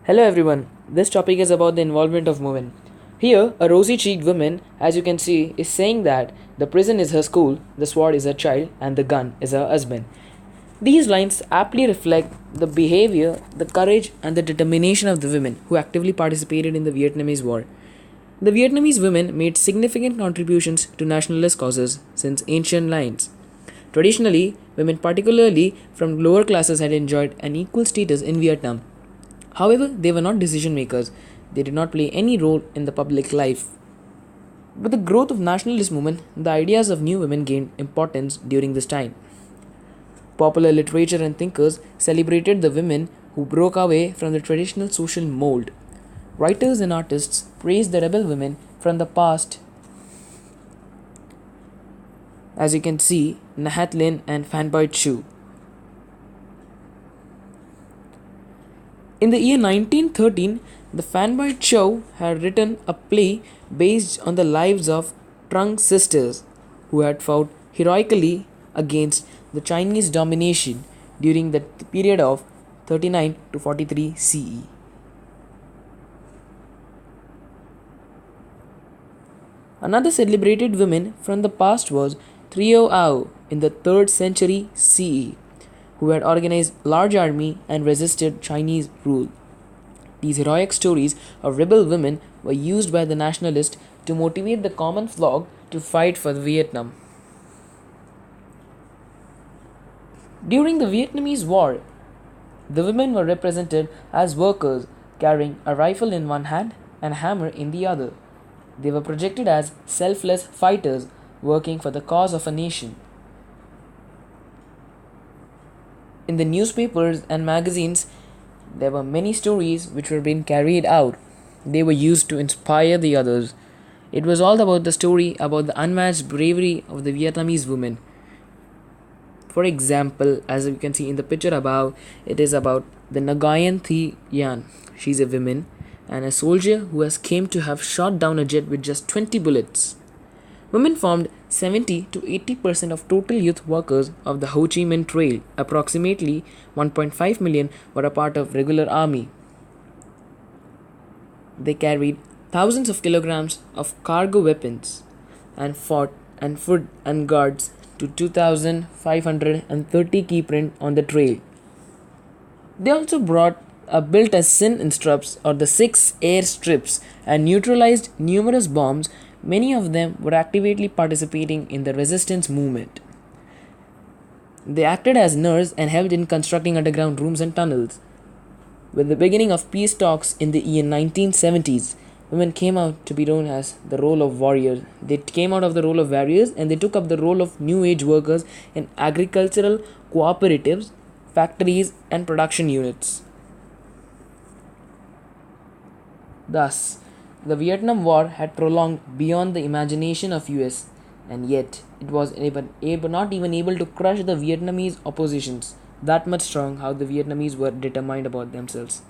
Hello everyone, this topic is about the involvement of women. Here, a rosy cheeked woman, as you can see, is saying that the prison is her school, the sword is her child, and the gun is her husband. These lines aptly reflect the behavior, the courage, and the determination of the women who actively participated in the Vietnamese War. The Vietnamese women made significant contributions to nationalist causes since ancient lines. Traditionally, women, particularly from lower classes, had enjoyed an equal status in Vietnam. However, they were not decision makers. They did not play any role in the public life. With the growth of nationalist movement, the ideas of new women gained importance during this time. Popular literature and thinkers celebrated the women who broke away from the traditional social mold. Writers and artists praised the rebel women from the past, as you can see, Nahat Lin and Fanboy Chu. In the year 1913, the Fanboy Chow had written a play based on the lives of Trung sisters who had fought heroically against the Chinese domination during the period of 39 to 43 CE. Another celebrated woman from the past was Trio Ao in the 3rd century CE, who had organized large army and resisted Chinese rule. These heroic stories of rebel women were used by the nationalists to motivate the common flock to fight for Vietnam. During the Vietnamese War, the women were represented as workers carrying a rifle in one hand and a hammer in the other. They were projected as selfless fighters working for the cause of a nation. In the newspapers and magazines, there were many stories which were being carried out. They were used to inspire the others. It was all about the story about the unmatched bravery of the Vietnamese women. For example, as you can see in the picture above, it is about the Nguyen Thi Yan. She's a woman and a soldier who has came to have shot down a jet with just 20 bullets. Women formed 70 to 80% of total youth workers of the Ho Chi Minh Trail. Approximately 1.5 million were a part of regular army. They carried thousands of kilograms of cargo weapons and fought and food and guards to 2,530 key print on the trail. They also built as sin instructs or the 6 air strips and neutralized numerous bombs. Many of them were actively participating in the resistance movement. They acted as nurses and helped in constructing underground rooms and tunnels. With the beginning of peace talks in the year 1970s, women came out to be known as the role of warriors. They came out of the role of warriors and they took up the role of new age workers in agricultural cooperatives, factories, and production units. Thus, the Vietnam War had prolonged beyond the imagination of US, and yet it was not even able to crush the Vietnamese oppositions. That much strong how the Vietnamese were determined about themselves.